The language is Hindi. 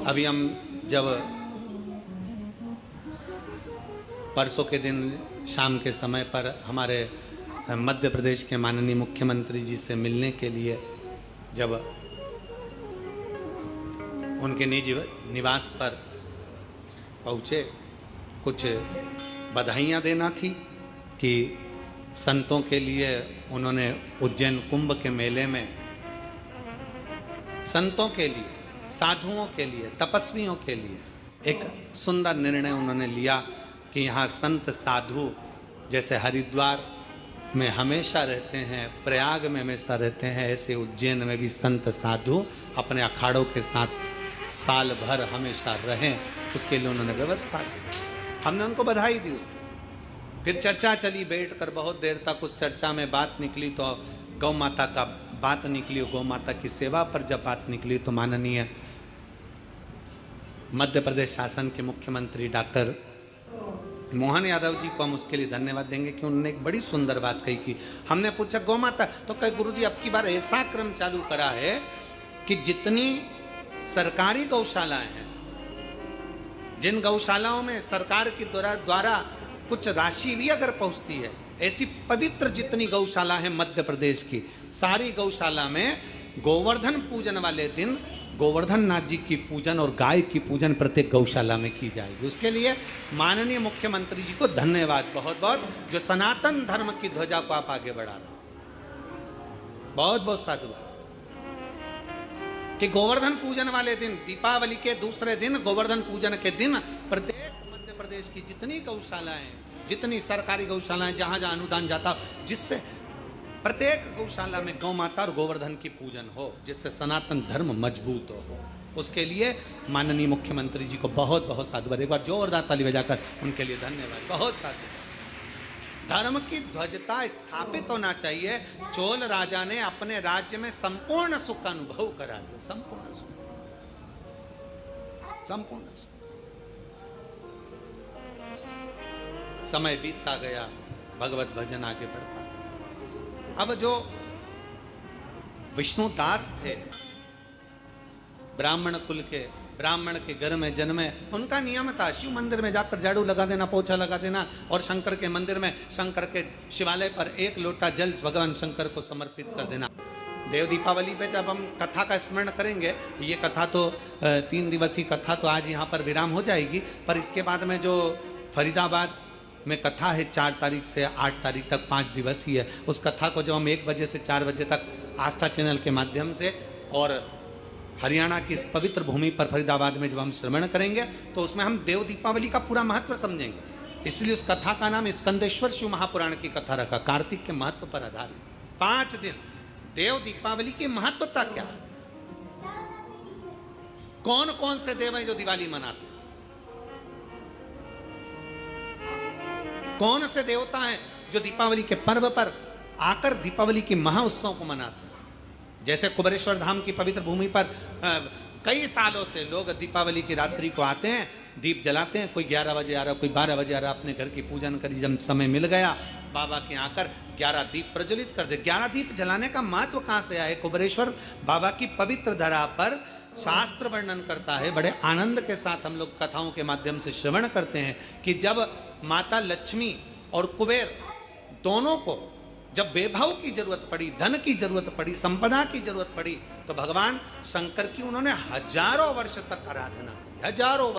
अभी हम जब परसों के दिन शाम के समय पर हमारे मध्य प्रदेश के माननीय मुख्यमंत्री जी से मिलने के लिए जब उनके निजी निवास पर पहुँचे, कुछ बधाइयाँ देना थी कि संतों के लिए उन्होंने उज्जैन कुंभ के मेले में संतों के लिए, साधुओं के लिए, तपस्वियों के लिए एक सुंदर निर्णय उन्होंने लिया कि यहाँ संत साधु जैसे हरिद्वार में हमेशा रहते हैं, प्रयाग में हमेशा रहते हैं, ऐसे उज्जैन में भी संत साधु अपने अखाड़ों के साथ साल भर हमेशा रहें, उसके लिए उन्होंने व्यवस्था की। हमने उनको बधाई दी उसकी। फिर चर्चा चली, बैठकर बहुत देर तक उस चर्चा में बात निकली तो गौ माता का बात निकली, गौ माता की सेवा पर जब बात निकली तो माननीय मध्य प्रदेश शासन के मुख्यमंत्री डॉक्टर मोहन यादव जी को हम उसके लिए धन्यवाद देंगे कि उन्होंने एक बड़ी सुंदर बात कही कि हमने पूछा गौ माता, तो कहे गुरुजी अब की बार ऐसा क्रम चालू करा है कि जितनी सरकारी गौशालाएं हैं, जिन गौशालाओं में सरकार के द्वारा कुछ राशि भी अगर पहुंचती है, ऐसी पवित्र जितनी गौशाला है मध्य प्रदेश की, सारी गौशाला में गोवर्धन पूजन वाले दिन गोवर्धन नाथ जी की पूजन और गाय की पूजन प्रत्येक गौशाला में की जाएगी। उसके लिए माननीय मुख्यमंत्री जी को धन्यवाद बहुत बहुत, जो सनातन धर्म की ध्वजा को आप आगे बढ़ा रहे हैं। बहुत बहुत साधुवाद कि गोवर्धन पूजन वाले दिन, दीपावली के दूसरे दिन, गोवर्धन पूजन के दिन प्रत्येक मध्य प्रदेश की जितनी गौशालाएं, जितनी सरकारी गौशालाएं, जहां जहां अनुदान जाता, जिससे प्रत्येक गौशाला में गौ माता और गोवर्धन की पूजन हो, जिससे सनातन धर्म मजबूत हो, उसके लिए माननीय मुख्यमंत्री जी को बहुत बहुत साधुवाद। एक बार जोरदार ताली बजाकर उनके लिए धन्यवाद, बहुत साधुवाद। धर्म की ध्वजता स्थापित होना चाहिए। चोल राजा ने अपने राज्य में संपूर्ण सुख का अनुभव करा दिया, संपूर्ण सुख, संपूर्ण सुख। समय बीतता गया, भगवत भजन आगे बढ़ता। अब जो विष्णुदास थे, ब्राह्मण कुल के, ब्राह्मण के घर में जन्मे, उनका नियम था शिव मंदिर में जाकर झाड़ू लगा देना, पोछा लगा देना, और शंकर के मंदिर में, शंकर के शिवालय पर एक लोटा जल भगवान शंकर को समर्पित कर देना। देव दीपावली पे जब हम कथा का स्मरण करेंगे, ये कथा तो 3 दिवसीय कथा तो आज यहाँ पर विराम हो जाएगी, पर इसके बाद में जो फरीदाबाद में कथा है 4 तारीख से 8 तारीख तक 5 दिवसीय है, उस कथा को जब हम 1 बजे से 4 बजे तक आस्था चैनल के माध्यम से और हरियाणा की इस पवित्र भूमि पर फरीदाबाद में जब हम श्रवण करेंगे तो उसमें हम देव दीपावली का पूरा महत्व समझेंगे। इसलिए उस कथा का नाम स्कंदेश्वर शिव महापुराण की कथा रखा, कार्तिक के महत्व पर आधारित। 5 दिन देव दीपावली की महत्वता क्या है, कौन कौन से देव हैं जो दिवाली मनाते हैं, कौन से देवता हैं जो दीपावली के पर्व पर आकर दीपावली के महाउत्सव को मनाते हैं। जैसे कुबेरेश्वर धाम की पवित्र भूमि पर कई सालों से लोग दीपावली की रात्रि को आते हैं, दीप जलाते हैं, कोई 11 बजे आ रहा, कोई 12 बजे आ रहा, अपने घर की पूजन करी, जब समय मिल गया बाबा के आकर 11 दीप प्रज्वलित कर दे। 11 दीप जलाने का महत्व कहाँ से आया है? कुबेरेश्वर बाबा की पवित्र धरा पर शास्त्र वर्णन करता है, बड़े आनंद के साथ हम लोग कथाओं के माध्यम से श्रवण करते हैं कि जब माता लक्ष्मी और कुबेर दोनों को जब वैभव की जरूरत पड़ी, धन की जरूरत पड़ी, संपदा की जरूरत पड़ी, तो भगवान शंकर की उन्होंने हजारों वर्ष तक आराधना की, हजारों